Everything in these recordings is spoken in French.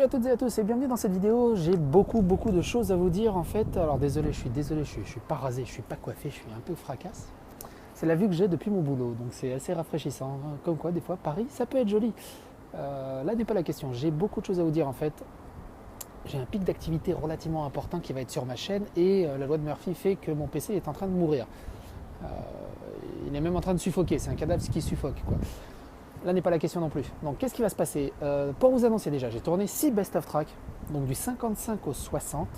à toutes et à tous et bienvenue dans cette vidéo. J'ai beaucoup de choses à vous dire en fait. Alors désolé, je suis pas rasé, je suis pas coiffé, je suis un peu fracasse. C'est la vue que j'ai depuis mon boulot, donc c'est assez rafraîchissant. Comme quoi, des fois, Paris, ça peut être joli. Là n'est pas la question, j'ai beaucoup de choses à vous dire en fait. J'ai un pic d'activité relativement important qui va être sur ma chaîne et la loi de Murphy fait que mon PC est en train de mourir. Il est même en train de suffoquer, c'est un cadavre qui suffoque quoi. Là n'est pas la question non plus. Donc qu'est-ce qui va se passer? Pour vous annoncer déjà, j'ai tourné 6 best-of tracks, donc du 55 au 60.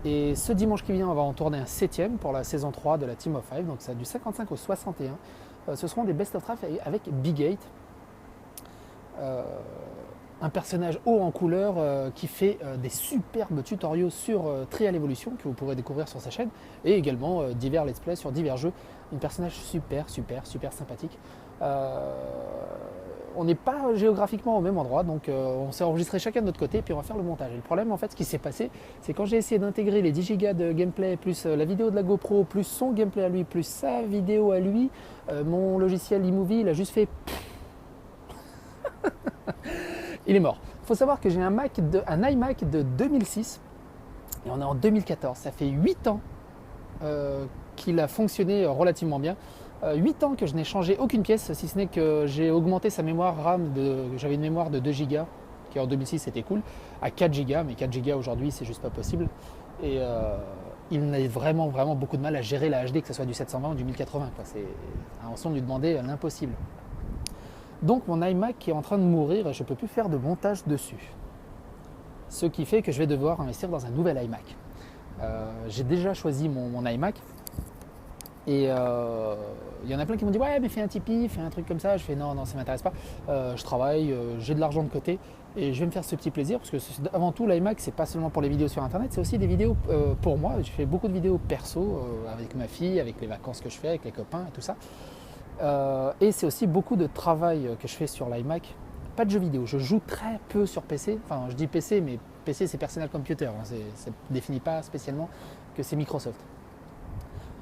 Et ce dimanche qui vient, on va en tourner un 7ème pour la saison 3 de la Team of 5. Donc ça du 55 au 61. Ce seront des best-of tracks avec Big 8. Un personnage haut en couleur qui fait des superbes tutoriaux sur Trial Evolution que vous pourrez découvrir sur sa chaîne. Et également divers let's play sur divers jeux. Un personnage super sympathique. On n'est pas géographiquement au même endroit, donc on s'est enregistré chacun de notre côté et puis on va faire le montage. Et le problème en fait, ce qui s'est passé, c'est quand j'ai essayé d'intégrer les 10 Go de gameplay, plus la vidéo de la GoPro, plus son gameplay à lui, plus sa vidéo à lui, mon logiciel iMovie, il a juste fait... Il est mort. Il faut savoir que j'ai un iMac de 2006 et on est en 2014. Ça fait 8 ans qu'il a fonctionné relativement bien. 8 ans que je n'ai changé aucune pièce, si ce n'est que j'ai augmenté sa mémoire RAM. J'avais une mémoire de 2 Go, qui en 2006 c'était cool, à 4 Go, mais 4 Go aujourd'hui c'est juste pas possible. Et il n'a vraiment beaucoup de mal à gérer la HD, que ce soit du 720 ou du 1080. C'est un son de lui demander l'impossible. Donc mon iMac est en train de mourir et je ne peux plus faire de montage dessus. Ce qui fait que je vais devoir investir dans un nouvel iMac. J'ai déjà choisi mon iMac. Et il y en a plein qui m'ont dit ouais mais fais un Tipeee, fais un truc comme ça. Je fais non ça m'intéresse pas. Je travaille, j'ai de l'argent de côté et je vais me faire ce petit plaisir parce que avant tout l'iMac c'est pas seulement pour les vidéos sur internet, c'est aussi des vidéos pour moi. Je fais beaucoup de vidéos perso avec ma fille, avec les vacances que je fais, avec les copains et tout ça. Et c'est aussi beaucoup de travail que je fais sur l'iMac. Pas de jeux vidéo, je joue très peu sur PC. Enfin je dis PC mais PC c'est personal computer, hein. Ça ne définit pas spécialement que c'est Microsoft.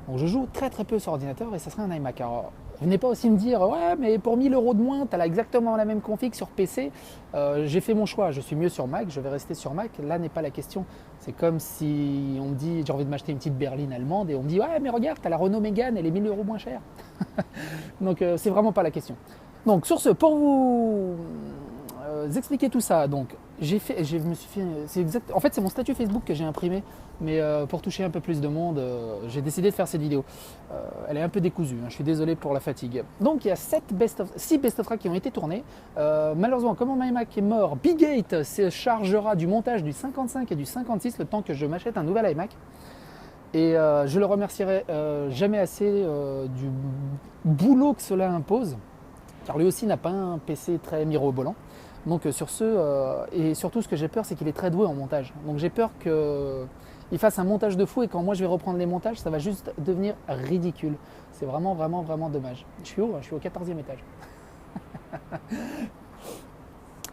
Donc je joue très peu sur ordinateur et ça serait un iMac. Alors, venez pas aussi me dire ouais mais pour 1000 € de moins, tu as exactement la même config sur PC. J'ai fait mon choix, je suis mieux sur Mac, je vais rester sur Mac. Là n'est pas la question. C'est comme si on me dit j'ai envie de m'acheter une petite berline allemande et on me dit ouais mais regarde, tu as la Renault Mégane, elle est 1000 € moins chère. Donc c'est vraiment pas la question. Donc sur ce, pour vous expliquer tout ça, donc en fait c'est mon statut Facebook que j'ai imprimé, mais pour toucher un peu plus de monde, j'ai décidé de faire cette vidéo. Elle est un peu décousue, hein, je suis désolé pour la fatigue. Donc il y a 6 best-of tracks qui ont été tournés. Malheureusement, comme mon iMac est mort, Big 8 se chargera du montage du 55 et du 56 le temps que je m'achète un nouvel iMac. Et je le remercierai jamais assez du boulot que cela impose, car lui aussi n'a pas un PC très mirobolant. Donc sur ce, et surtout ce que j'ai peur, c'est qu'il est très doué en montage. Donc j'ai peur qu'il fasse un montage de fou et quand moi je vais reprendre les montages, ça va juste devenir ridicule. C'est vraiment dommage. Je suis où? Je suis au 14e étage.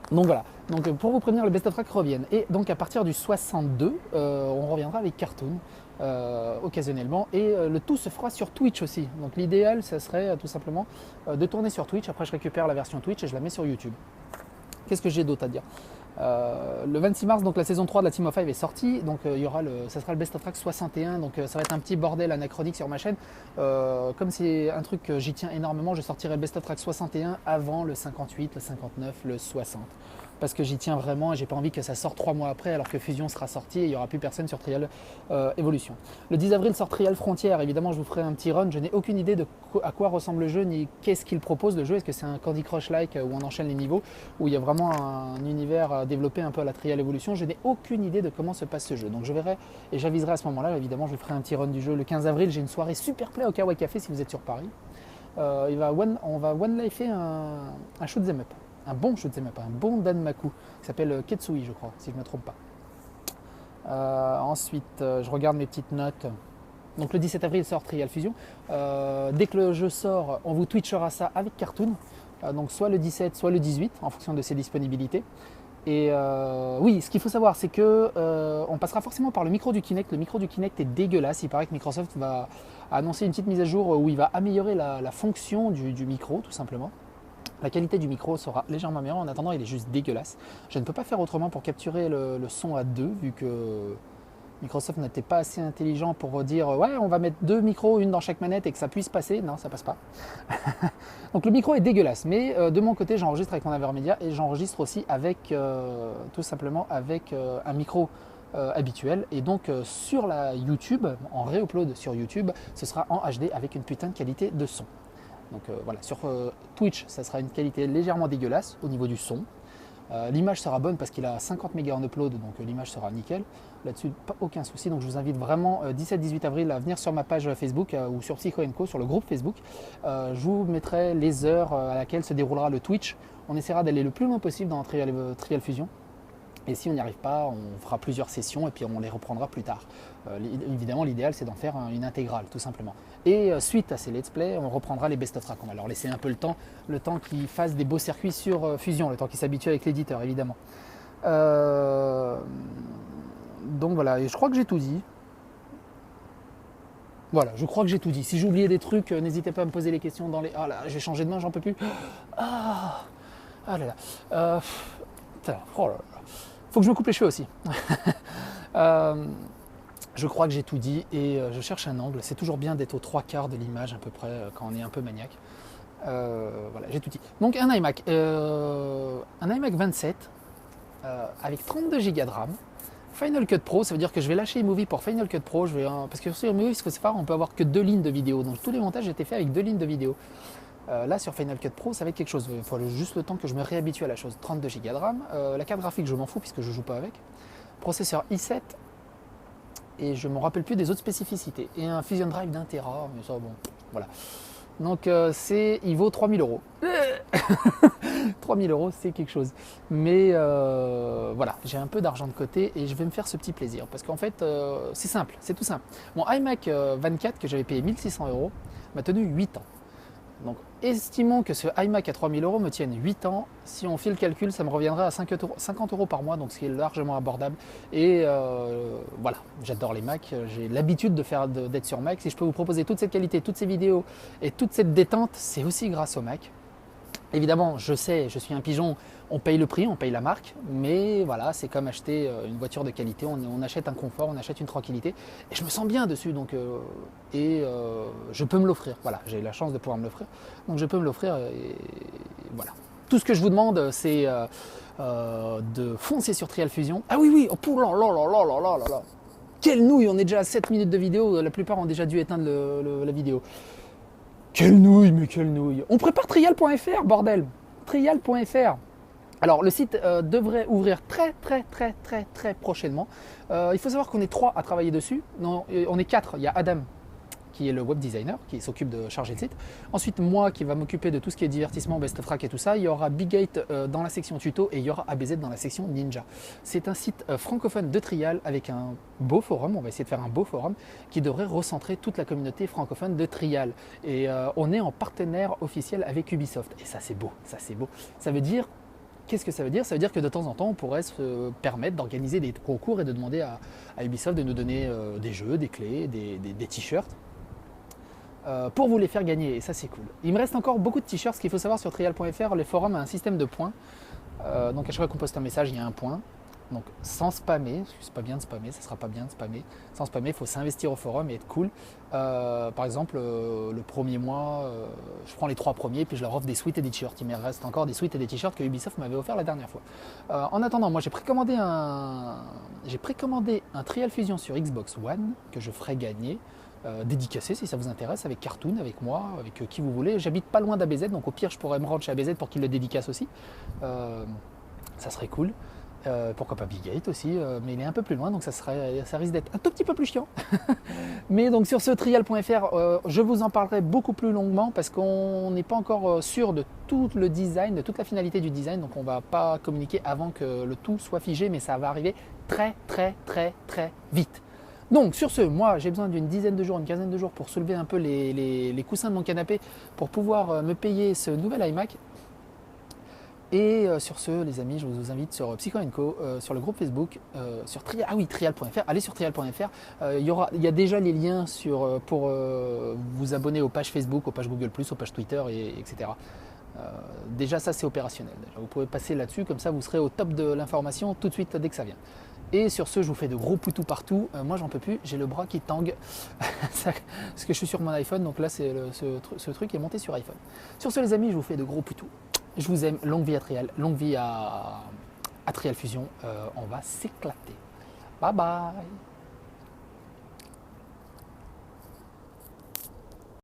Donc voilà, donc pour vous prévenir, le best of track reviennent. Et donc à partir du 62, on reviendra avec Cartoon occasionnellement. Et le tout se fera sur Twitch aussi. Donc l'idéal, ça serait tout simplement de tourner sur Twitch. Après je récupère la version Twitch et je la mets sur YouTube. Qu'est-ce que j'ai d'autre à dire? Le 26 mars, donc la saison 3 de la Team of 5 est sortie, donc il y aura ça sera le Best of Track 61, donc ça va être un petit bordel anachronique sur ma chaîne. Comme c'est un truc que j'y tiens énormément, je sortirai le Best of Track 61 avant le 58, le 59, le 60. Parce que j'y tiens vraiment et j'ai pas envie que ça sorte 3 mois après alors que Fusion sera sorti et il n'y aura plus personne sur Trial Evolution. Le 10 avril sort Trial Frontier, évidemment je vous ferai un petit run, je n'ai aucune idée de à quoi ressemble le jeu ni qu'est-ce qu'il propose le jeu. Est-ce que c'est un Candy Crush-like où on enchaîne les niveaux, où il y a vraiment un univers développé un peu à la Trial Evolution. Je n'ai aucune idée de comment se passe ce jeu, donc je verrai et j'aviserai à ce moment-là. Évidemment je vous ferai un petit run du jeu. Le 15 avril j'ai une soirée super play au Kawaii Café si vous êtes sur Paris. On va one-lifer un shoot'em up. Un bon shoot'em up, un bon Danmaku, qui s'appelle Ketsui, je crois, si je ne me trompe pas. Ensuite, je regarde mes petites notes. Donc le 17 avril sort Trial Fusion. Dès que le jeu sort, on vous twitchera ça avec Cartoon. Donc soit le 17, soit le 18, en fonction de ses disponibilités. Et oui, ce qu'il faut savoir, c'est que on passera forcément par le micro du Kinect. Le micro du Kinect est dégueulasse. Il paraît que Microsoft va annoncer une petite mise à jour où il va améliorer la fonction du micro, tout simplement. La qualité du micro sera légèrement meilleure. En attendant, il est juste dégueulasse. Je ne peux pas faire autrement pour capturer le son à deux, vu que Microsoft n'était pas assez intelligent pour dire ouais, on va mettre 2 micros, une dans chaque manette et que ça puisse passer. Non, ça passe pas. Donc le micro est dégueulasse, mais de mon côté, j'enregistre avec mon Avermedia et j'enregistre aussi avec tout simplement avec un micro habituel. Et donc sur la YouTube, en réupload sur YouTube, ce sera en HD avec une putain de qualité de son. Donc voilà, sur Twitch, ça sera une qualité légèrement dégueulasse au niveau du son. L'image sera bonne parce qu'il a 50 mégas en upload, donc l'image sera nickel. Là-dessus, pas aucun souci. Donc je vous invite vraiment 17-18 avril à venir sur ma page Facebook ou sur Psycho & Co, sur le groupe Facebook. Je vous mettrai les heures à laquelle se déroulera le Twitch. On essaiera d'aller le plus loin possible dans Trial Fusion. Et si on n'y arrive pas, on fera plusieurs sessions et puis on les reprendra plus tard. Évidemment, l'idéal, c'est d'en faire une intégrale, tout simplement. Et suite à ces let's play, on reprendra les best of track. On va leur laisser un peu le temps qu'ils fassent des beaux circuits sur Fusion, le temps qu'ils s'habituent avec l'éditeur, évidemment. Donc voilà, et je crois que j'ai tout dit. Voilà, je crois que j'ai tout dit. Si j'ai oublié des trucs, n'hésitez pas à me poser les questions dans les... Ah là, j'ai changé de main, j'en peux plus. Ah là là. Oh là là. Faut que je me coupe les cheveux aussi. Je crois que j'ai tout dit et je cherche un angle. C'est toujours bien d'être aux 3/4 de l'image à peu près quand on est un peu maniaque. Voilà, j'ai tout dit. Donc un iMac 27 avec 32 Go de RAM. Final Cut Pro, ça veut dire que je vais lâcher iMovie pour Final Cut Pro. Parce que sur iMovie, ce qu'il faut savoir, on peut avoir que 2 lignes de vidéo. Donc tous les montages étaient faits avec 2 lignes de vidéo. Là sur Final Cut Pro, ça va être quelque chose. Il faut juste le temps que je me réhabitue à la chose. 32 Go de RAM. La carte graphique, je m'en fous puisque je ne joue pas avec. Processeur i7. Et je ne me rappelle plus des autres spécificités. Et un Fusion Drive d'1 Tera. Mais ça, bon, voilà. Donc il vaut 3000 €. 3000 €, c'est quelque chose. Mais voilà, j'ai un peu d'argent de côté et je vais me faire ce petit plaisir. Parce qu'en fait, c'est simple, c'est tout simple. Mon iMac 24 que j'avais payé 1600 € m'a tenu 8 ans. Donc estimons que ce iMac à 3000 € me tienne 8 ans. Si on fait le calcul, ça me reviendrait à 50 € par mois, donc ce qui est largement abordable. Et voilà, j'adore les Macs, j'ai l'habitude d'être sur Mac. Si je peux vous proposer toute cette qualité, toutes ces vidéos et toute cette détente, c'est aussi grâce au Mac. Évidemment, je sais, je suis un pigeon, on paye le prix, on paye la marque, mais voilà, c'est comme acheter une voiture de qualité, on achète un confort, on achète une tranquillité, et je me sens bien dessus, donc, je peux me l'offrir, voilà, j'ai la chance de pouvoir me l'offrir, donc je peux me l'offrir, et voilà. Tout ce que je vous demande, c'est de foncer sur Trial Fusion. Ah oui, oh là là là là là là là là, quelle nouille, on est déjà à 7 minutes de vidéo, la plupart ont déjà dû éteindre la vidéo. Quelle nouille, mais quelle nouille. On prépare trial.fr, bordel. Trial.fr. Alors, le site devrait ouvrir très prochainement. Il faut savoir qu'on est 3 à travailler dessus. Non, on est 4. Il y a Adam, qui est le web designer, qui s'occupe de charger le site. Ensuite, moi, qui va m'occuper de tout ce qui est divertissement, best of track et tout ça. Il y aura Bigate dans la section tuto et il y aura ABZ dans la section Ninja. C'est un site francophone de Trial avec un beau forum. On va essayer de faire un beau forum qui devrait recentrer toute la communauté francophone de Trial. Et on est en partenaire officiel avec Ubisoft. Et ça, c'est beau. Ça, c'est beau. Ça veut dire... Qu'est-ce que ça veut dire? Ça veut dire que de temps en temps, on pourrait se permettre d'organiser des concours et de demander à Ubisoft de nous donner des jeux, des clés, des t-shirts. Pour vous les faire gagner, et ça c'est cool. Il me reste encore beaucoup de t-shirts. Ce qu'il faut savoir sur trial.fr, le forum a un système de points. Donc à chaque fois qu'on poste un message, il y a un point. Donc sans spammer, parce que c'est pas bien de spammer, ça sera pas bien de spammer. Sans spammer, il faut s'investir au forum et être cool. Par exemple, le premier mois, je prends les 3 premiers, puis je leur offre des sweats et des t-shirts. Il me reste encore des sweats et des t-shirts que Ubisoft m'avait offert la dernière fois. En attendant, moi j'ai précommandé un Trial Fusion sur Xbox One que je ferai gagner. Dédicacé si ça vous intéresse, avec Cartoon, avec moi, avec qui vous voulez. J'habite pas loin d'ABZ, donc au pire je pourrais me rendre chez ABZ pour qu'il le dédicace aussi. Ça serait cool. Pourquoi pas Bigate aussi, mais il est un peu plus loin, donc ça risque d'être un tout petit peu plus chiant. Mais donc sur ce trial.fr, je vous en parlerai beaucoup plus longuement parce qu'on n'est pas encore sûr de tout le design, de toute la finalité du design, donc on va pas communiquer avant que le tout soit figé, mais ça va arriver très vite. Donc sur ce, moi j'ai besoin d'une dizaine de jours, une quinzaine de jours pour soulever un peu les coussins de mon canapé pour pouvoir me payer ce nouvel iMac. Et sur ce, les amis, je vous invite sur Psycho & Co, sur le groupe Facebook, sur trial.fr. Allez sur trial.fr. Il y a déjà les liens pour vous abonner aux pages Facebook, aux pages Google+, aux pages Twitter, etc. Déjà ça c'est opérationnel. Déjà, vous pouvez passer là-dessus, comme ça vous serez au top de l'information tout de suite dès que ça vient. Et sur ce, je vous fais de gros poutous partout. Moi, j'en peux plus. J'ai le bras qui tangue parce que je suis sur mon iPhone. Donc là, ce truc est monté sur iPhone. Sur ce, les amis, je vous fais de gros poutous. Je vous aime. Longue vie à Trial. Longue vie à Trial Fusion. On va s'éclater. Bye bye.